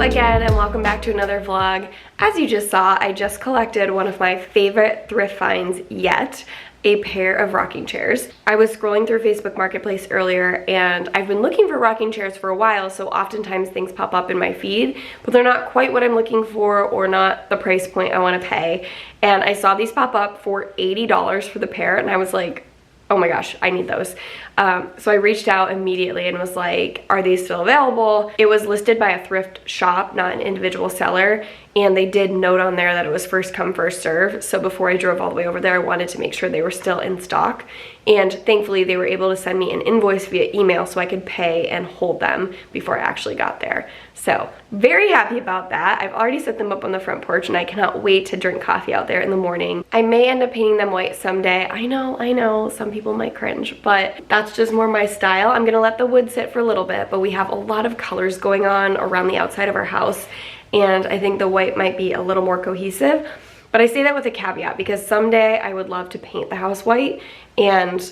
again, and welcome back to another vlog. As you just saw, I just collected one of my favorite thrift finds yet, a pair of rocking chairs. I was scrolling through Facebook Marketplace earlier, and I've been looking for rocking chairs for a while, so oftentimes things pop up in my feed, but they're not quite what I'm looking for or not the price point I want to pay. And I saw these pop up for $80 for the pair, and I was like, oh my gosh, I need those. So I reached out immediately and was like, are these still available? It was listed by a thrift shop, not an individual seller, and they did note on there that it was first come, first serve. So before I drove all the way over there, I wanted to make sure they were still in stock. And thankfully they were able to send me an invoice via email so I could pay and hold them before I actually got there. So very happy about that. I've already set them up on the front porch and I cannot wait to drink coffee out there in the morning. I may end up painting them white someday. I know, some people might cringe, but that's just more my style. I'm gonna let the wood sit for a little bit, but we have a lot of colors going on around the outside of our house, and I think the white might be a little more cohesive. But I say that with a caveat because someday I would love to paint the house white, and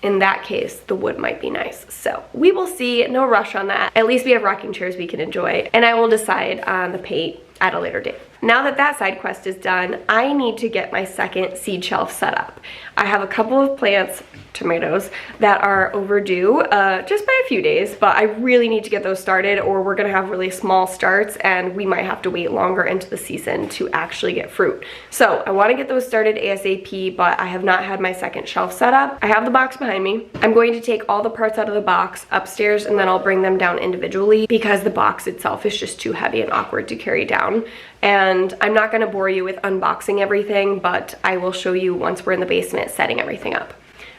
in that case, the wood might be nice. So we will see, no rush on that. At least we have rocking chairs we can enjoy, and I will decide on the paint at a later date. Now that that side quest is done, I need to get my second seed shelf set up. I have a couple of plants, tomatoes, that are overdue just by a few days, but I really need to get those started or we're gonna have really small starts and we might have to wait longer into the season to actually get fruit. So I wanna get those started ASAP, but I have not had my second shelf set up. I have the box behind me. I'm going to take all the parts out of the box upstairs and then I'll bring them down individually because the box itself is just too heavy and awkward to carry down. And I'm not gonna bore you with unboxing everything, but I will show you once we're in the basement setting everything up.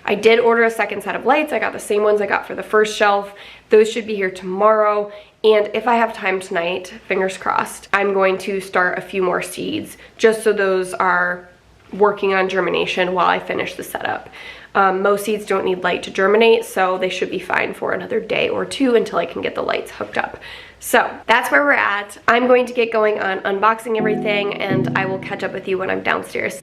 I did order a second set of lights. I got the same ones I got for the first shelf. Those should be here tomorrow. And if I have time tonight, fingers crossed, I'm going to start a few more seeds just so those are working on germination while I finish the setup. Most seeds don't need light to germinate, so they should be fine for another day or two until I can get the lights hooked up. So that's where we're at. I'm going to get going on unboxing everything and I will catch up with you when I'm downstairs.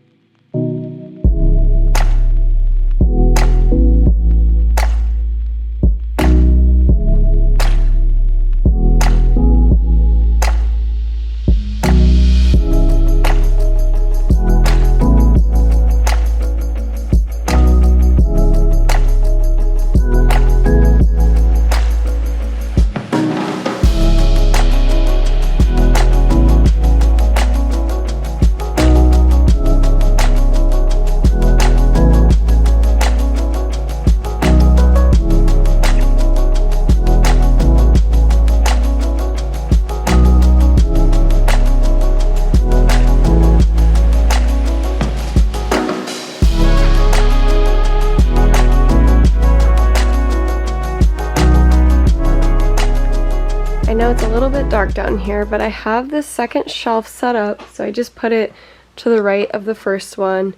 I know it's a little bit dark down here, but I have this second shelf set up, so I just put it to the right of the first one.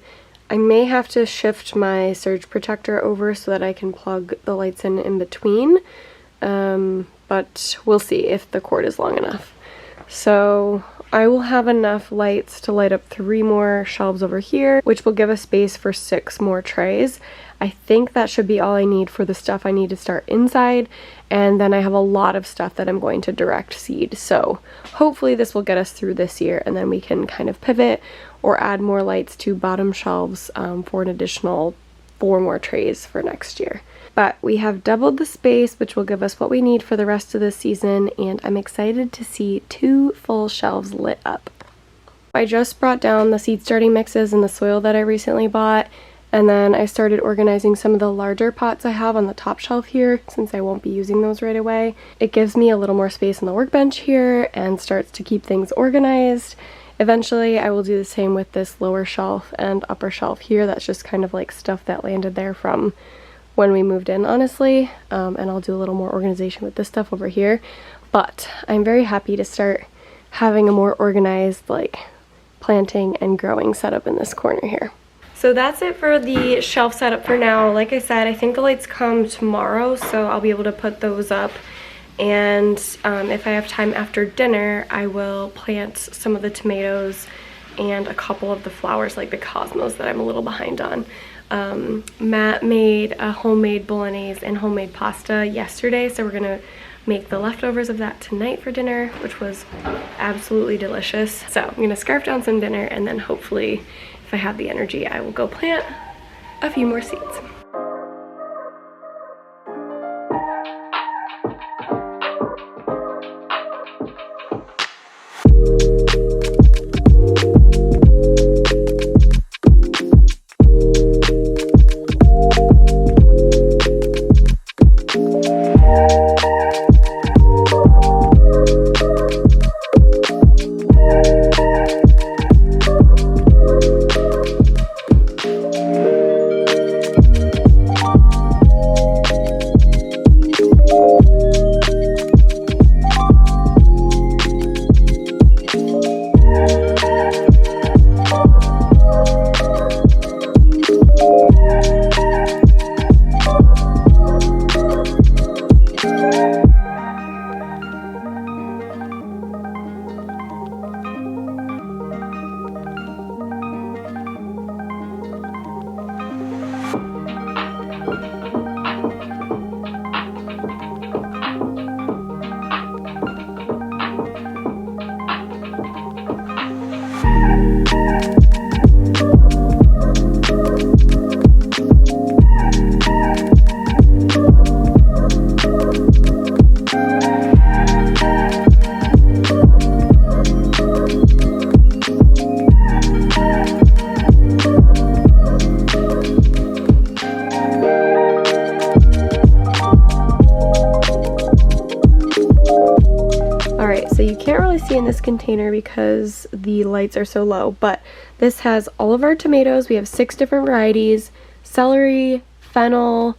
I may have to shift my surge protector over so that I can plug the lights in between, but we'll see if the cord is long enough. So I will have enough lights to light up 3 more shelves over here, which will give us space for 6 more trays. I think that should be all I need for the stuff I need to start inside, and then I have a lot of stuff that I'm going to direct seed. So hopefully this will get us through this year, and then we can kind of pivot or add more lights to bottom shelves for an additional 4 more trays for next year. But we have doubled the space, which will give us what we need for the rest of the season, and I'm excited to see 2 full shelves lit up. I just brought down the seed starting mixes and the soil that I recently bought, and then I started organizing some of the larger pots I have on the top shelf here since I won't be using those right away. It gives me a little more space on the workbench here and starts to keep things organized. Eventually I will do the same with this lower shelf and upper shelf here. That's just kind of like stuff that landed there from when we moved in, honestly. And I'll do a little more organization with this stuff over here. But I'm very happy to start having a more organized like planting and growing setup in this corner here. So that's it for the shelf setup for now. Like I said, I think the lights come tomorrow, so I'll be able to put those up. And if I have time after dinner, I will plant some of the tomatoes and a couple of the flowers like the cosmos that I'm a little behind on. Matt made a homemade bolognese and homemade pasta yesterday, so we're gonna make the leftovers of that tonight for dinner, which was absolutely delicious. So I'm gonna scarf down some dinner, and then hopefully, if I have the energy, I will go plant a few more seeds. So you can't really see in this container because the lights are so low, but this has all of our tomatoes. We have 6 different varieties: celery, fennel,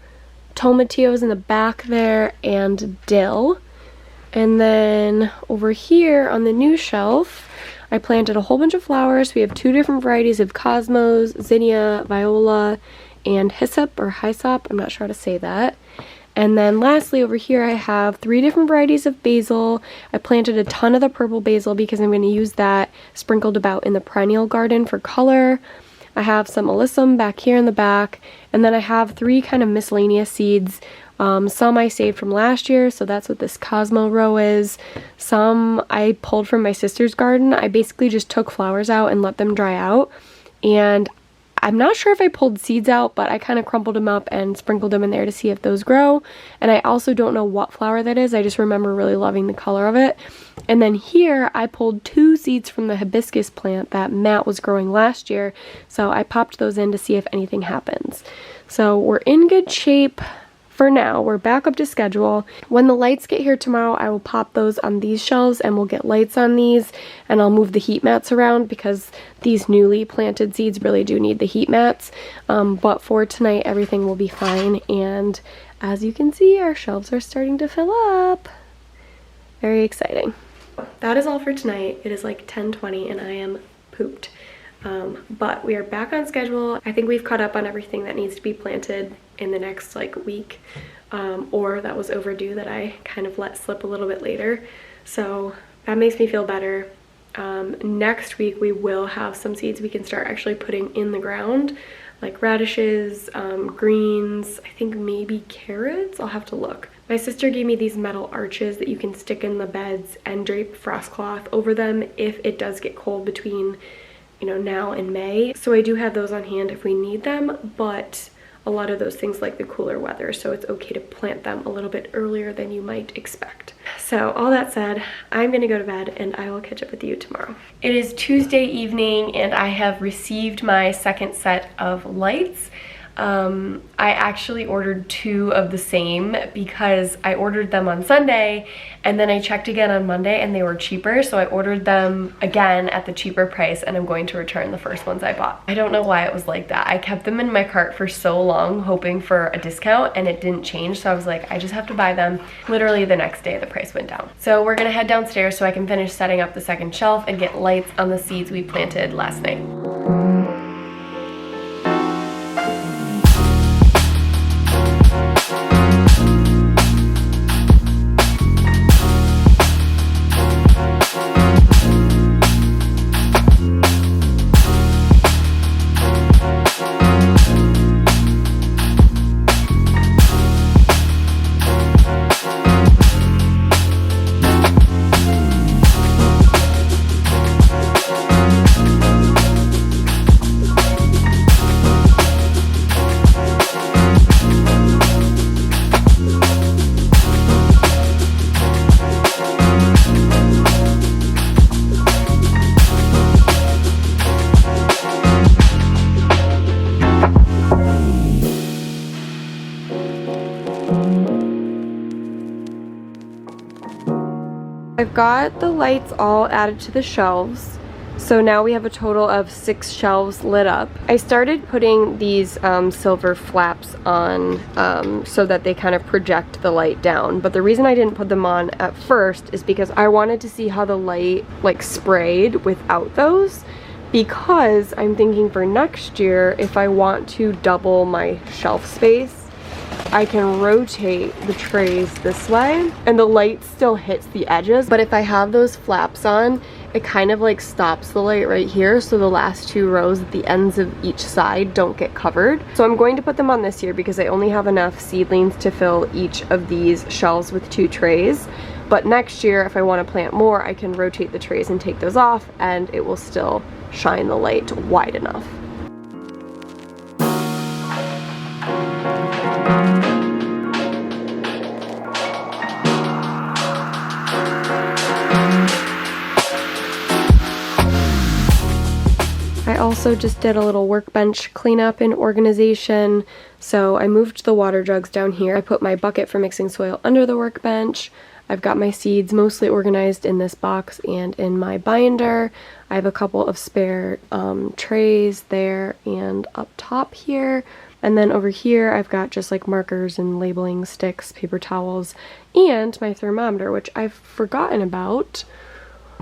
tomatillos in the back there, and dill. And then over here on the new shelf, I planted a whole bunch of flowers. We have 2 different varieties of cosmos, zinnia, viola, and hyssop or hyssop. I'm not sure how to say that. And then lastly over here I have 3 different varieties of basil. I planted a ton of the purple basil because I'm going to use that sprinkled about in the perennial garden for color. I have some alyssum back here in the back, and then I have 3 kind of miscellaneous seeds. Some I saved from last year, so that's what this Cosmo row is. Some I pulled from my sister's garden. I basically just took flowers out and let them dry out, and I'm not sure if I pulled seeds out, but I kind of crumpled them up and sprinkled them in there to see if those grow. And I also don't know what flower that is. I just remember really loving the color of it. And then here I pulled 2 seeds from the hibiscus plant that Matt was growing last year. So I popped those in to see if anything happens. So we're in good shape. For now, we're back up to schedule. When the lights get here tomorrow, I will pop those on these shelves and we'll get lights on these, and I'll move the heat mats around because these newly planted seeds really do need the heat mats. But for tonight, everything will be fine, and as you can see, our shelves are starting to fill up. Very exciting. That is all for tonight. It is like 10:20 and I am pooped. But we are back on schedule. I think we've caught up on everything that needs to be planted in the next week, or that was overdue that I kind of let slip a little bit later. So that makes me feel better. Next week we will have some seeds we can start actually putting in the ground, like radishes, greens, I think maybe carrots. I'll have to look. My sister gave me these metal arches that you can stick in the beds and drape frost cloth over them if it does get cold between now and May. So I do have those on hand if we need them, but a lot of those things like the cooler weather, so it's okay to plant them a little bit earlier than you might expect. So all that said, I'm gonna go to bed and I will catch up with you tomorrow. It is Tuesday evening and I have received my second set of lights. I actually ordered 2 of the same because I ordered them on Sunday and then I checked again on Monday and they were cheaper, so I ordered them again at the cheaper price and I'm going to return the first ones I bought. I don't know why it was like that. I kept them in my cart for so long hoping for a discount and it didn't change, so I was like, I just have to buy them. Literally the next day the price went down. So we're gonna head downstairs so I can finish setting up the second shelf and get lights on the seeds we planted last night. I've got the lights all added to the shelves. So now we have a total of 6 shelves lit up. I started putting these silver flaps on so that they kind of project the light down. But the reason I didn't put them on at first is because I wanted to see how the light like sprayed without those. Because I'm thinking for next year, if I want to double my shelf space, I can rotate the trays this way and the light still hits the edges. But if I have those flaps on, it kind of like stops the light right here, so the last 2 rows at the ends of each side don't get covered. So I'm going to put them on this year because I only have enough seedlings to fill each of these shelves with 2 trays. But next year, if I want to plant more, I can rotate the trays and take those off, and it will still shine the light wide enough. I also just did a little workbench cleanup and organization. So I moved the water jugs down here. I put my bucket for mixing soil under the workbench. I've got my seeds mostly organized in this box and in my binder. I have a couple of spare trays there and up top here. And then over here I've got just like markers and labeling sticks, paper towels, and my thermometer, which I've forgotten about.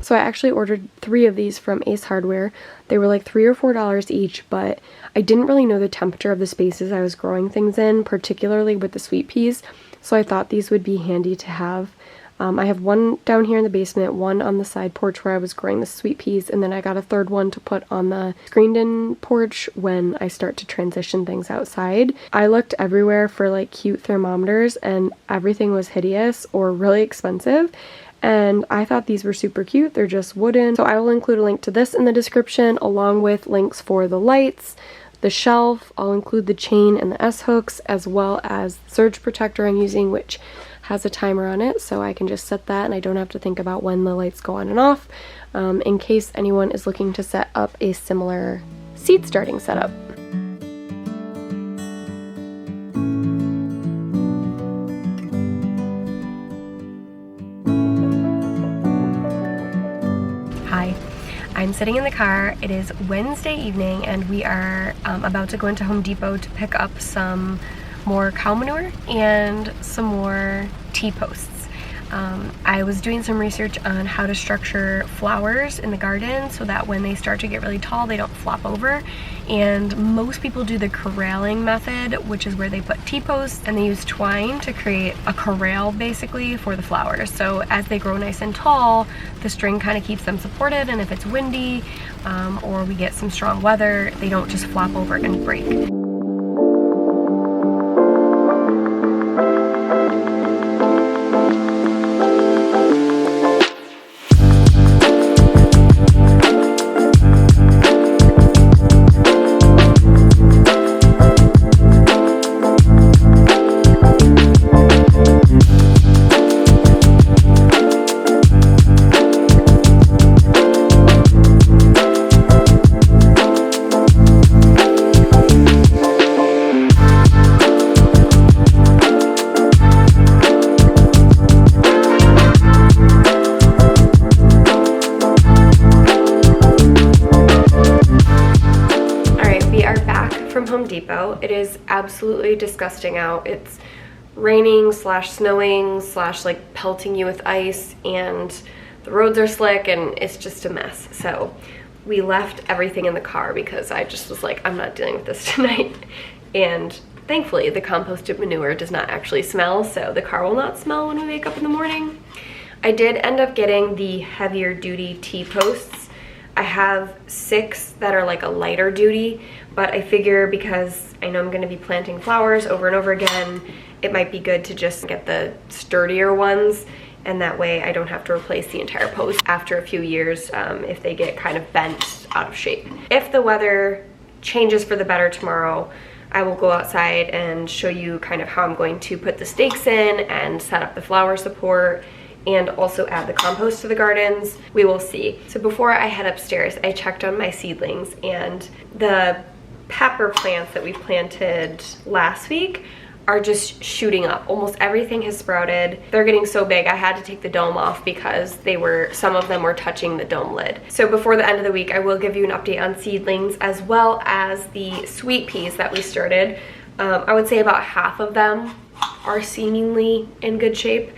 So I actually ordered 3 of these from Ace Hardware. They were like $3 or $4 each, but I didn't really know the temperature of the spaces I was growing things in, particularly with the sweet peas. So I thought these would be handy to have. I have one down here in the basement, one on the side porch where I was growing the sweet peas, and then I got a third one to put on the screened-in porch when I start to transition things outside. I looked everywhere for like cute thermometers, and everything was hideous or really expensive. And I thought these were super cute. They're just wooden. So I will include a link to this in the description, along with links for the lights, the shelf. I'll include the chain and the S-hooks, as well as the surge protector I'm using, which has a timer on it, so I can just set that and I don't have to think about when the lights go on and off, in case anyone is looking to set up a similar seed starting setup. Hi, I'm sitting in the car. It is Wednesday evening and we are about to go into Home Depot to pick up some more cow manure and some more T-posts. I was doing some research on how to structure flowers in the garden so that when they start to get really tall they don't flop over, and most people do the corralling method, which is where they put T-posts and they use twine to create a corral basically for the flowers. So as they grow nice and tall, the string kind of keeps them supported, and if it's windy or we get some strong weather, they don't just flop over and break. Depot. It is absolutely disgusting out. It's raining slash snowing slash like pelting you with ice, and the roads are slick and it's just a mess. So we left everything in the car because I just was like, I'm not dealing with this tonight. And thankfully the composted manure does not actually smell, so the car will not smell when we wake up in the morning. I did end up getting the heavier duty T-posts. I have 6 that are like a lighter duty, but I figure because I know I'm going to be planting flowers over and over again, it might be good to just get the sturdier ones, and that way I don't have to replace the entire post after a few years if they get kind of bent out of shape. If the weather changes for the better tomorrow, I will go outside and show you kind of how I'm going to put the stakes in and set up the flower support, and also add the compost to the gardens. We will see. So before I head upstairs, I checked on my seedlings, and the pepper plants that we planted last week are just shooting up. Almost everything has sprouted. They're getting so big I had to take the dome off because some of them were touching the dome lid. So before the end of the week, I will give you an update on seedlings as well as the sweet peas that we started. I would say about half of them are seemingly in good shape.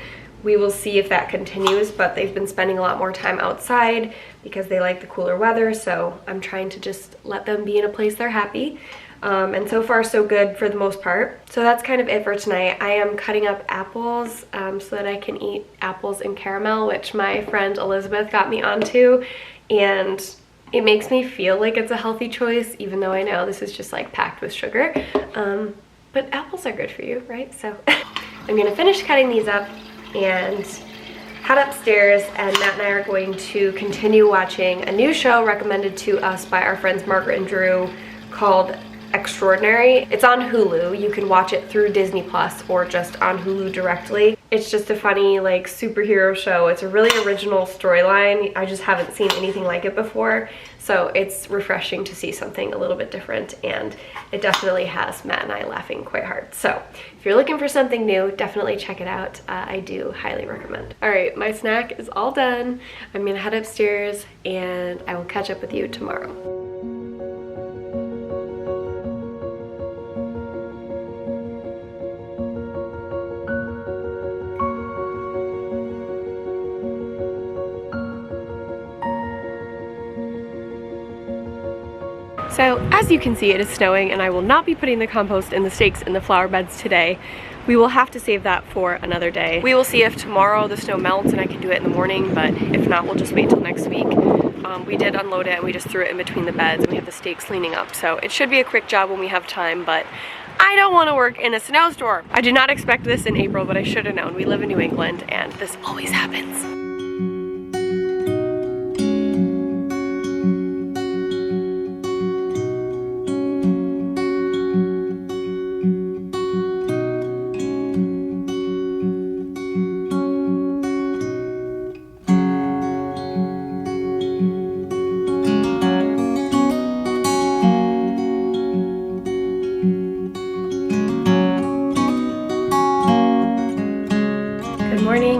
We will see if that continues, but they've been spending a lot more time outside because they like the cooler weather, so I'm trying to just let them be in a place they're happy. And so far so good for the most part. So that's kind of it for tonight. I am cutting up apples so that I can eat apples and caramel, which my friend Elizabeth got me onto, and it makes me feel like it's a healthy choice, even though I know this is just like packed with sugar. But apples are good for you, right? So I'm gonna finish cutting these up and head upstairs, and Matt and I are going to continue watching a new show recommended to us by our friends Margaret and Drew called Extraordinary. It's on Hulu. You can watch it through Disney Plus or just on Hulu directly. It's just a funny like superhero show. It's a really original storyline. I just haven't seen anything like it before, so it's refreshing to see something a little bit different, and it definitely has Matt and I laughing quite hard. So if you're looking for something new, definitely check it out. I do highly recommend. All right, my snack is all done. I'm gonna head upstairs and I will catch up with you tomorrow. So as you can see, it is snowing and I will not be putting the compost in the stakes in the flower beds today. We will have to save that for another day. We will see if tomorrow the snow melts and I can do it in the morning, but if not, we'll just wait till next week. We did unload it and we just threw it in between the beds and we have the stakes leaning up. So it should be a quick job when we have time, but I don't want to work in a snowstorm. I did not expect this in April, but I should have known. We live in New England and this always happens.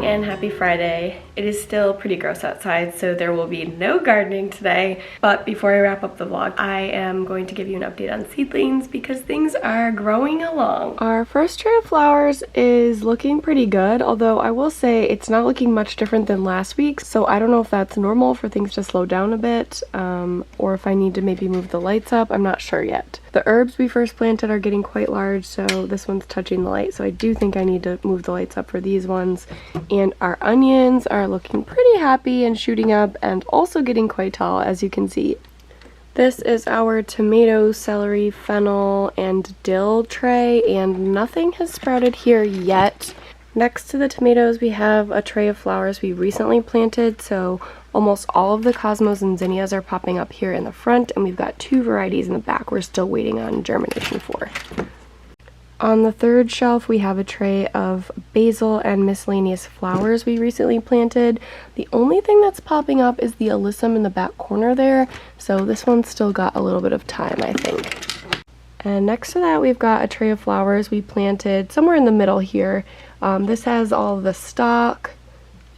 And happy Friday. It is still pretty gross outside, so there will be no gardening today. But before I wrap up the vlog, I am going to give you an update on seedlings because things are growing along. Our first tray of flowers is looking pretty good, although I will say it's not looking much different than last week, so I don't know if that's normal for things to slow down a bit, or if I need to maybe move the lights up. I'm not sure yet. The herbs we first planted are getting quite large, so this one's touching the light, so I do think I need to move the lights up for these ones. And our onions are looking pretty happy and shooting up and also getting quite tall, as you can see. This is our tomato, celery, fennel, and dill tray, and nothing has sprouted here yet. Next to the tomatoes, we have a tray of flowers we recently planted, so almost all of the cosmos and zinnias are popping up here in the front, and we've got 2 varieties in the back we're still waiting on germination for. On the third shelf, we have a tray of basil and miscellaneous flowers we recently planted. The only thing that's popping up is the alyssum in the back corner there, so this one's still got a little bit of time, I think. And next to that, we've got a tray of flowers we planted somewhere in the middle here. This has all of the stalk.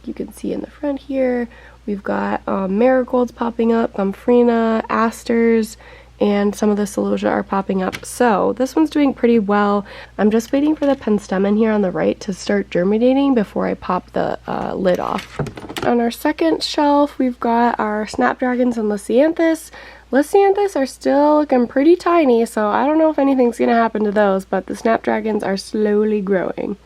You can see in the front here. We've got marigolds popping up, gomphrena, asters, and some of the celosia are popping up. So this one's doing pretty well. I'm just waiting for the penstemon here on the right to start germinating before I pop the lid off. On our second shelf, we've got our snapdragons and lisianthus. Lisianthus are still looking pretty tiny, so I don't know if anything's gonna happen to those, but the snapdragons are slowly growing.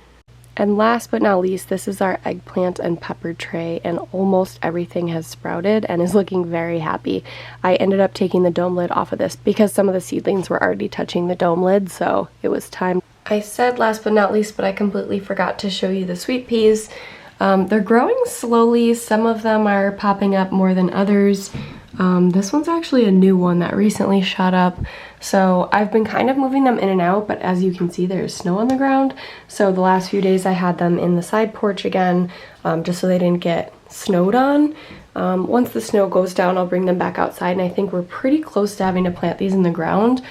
And last but not least, this is our eggplant and pepper tray, and almost everything has sprouted and is looking very happy. I ended up taking the dome lid off of this because some of the seedlings were already touching the dome lid, so it was time. I said last but not least, but I completely forgot to show you the sweet peas. They're growing slowly. Some of them are popping up more than others. This one's actually a new one that recently shot up, so I've been kind of moving them in and out, but as you can see, there's snow on the ground. So the last few days I had them in the side porch again, just so they didn't get snowed on. Once the snow goes down, I'll bring them back outside, and I think we're pretty close to having to plant these in the ground.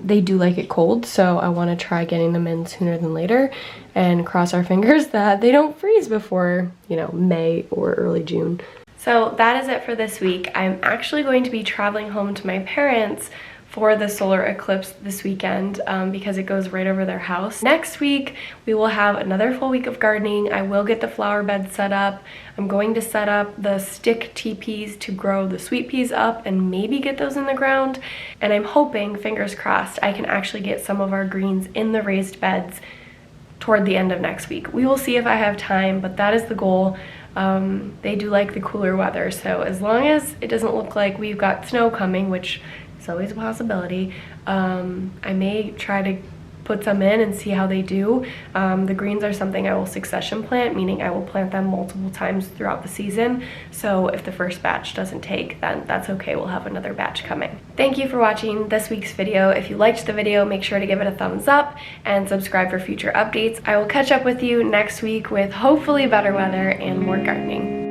they do like it cold, so I want to try getting them in sooner than later and cross our fingers that they don't freeze before, you know, May or early June. So that is it for this week. I'm actually going to be traveling home to my parents for the solar eclipse this weekend because it goes right over their house. Next week, we will have another full week of gardening. I will get the flower bed set up. I'm going to set up the stick teepees to grow the sweet peas up and maybe get those in the ground. And I'm hoping, fingers crossed, I can actually get some of our greens in the raised beds toward the end of next week. We will see if I have time, but that is the goal. They do like the cooler weather, so as long as it doesn't look like we've got snow coming, which is always a possibility, I may try to put some in and see how they do. The greens are something I will succession plant, meaning I will plant them multiple times throughout the season. So if the first batch doesn't take, then that's okay. We'll have another batch coming. Thank you for watching this week's video. If you liked the video, make sure to give it a thumbs up and subscribe for future updates. I will catch up with you next week with hopefully better weather and more gardening.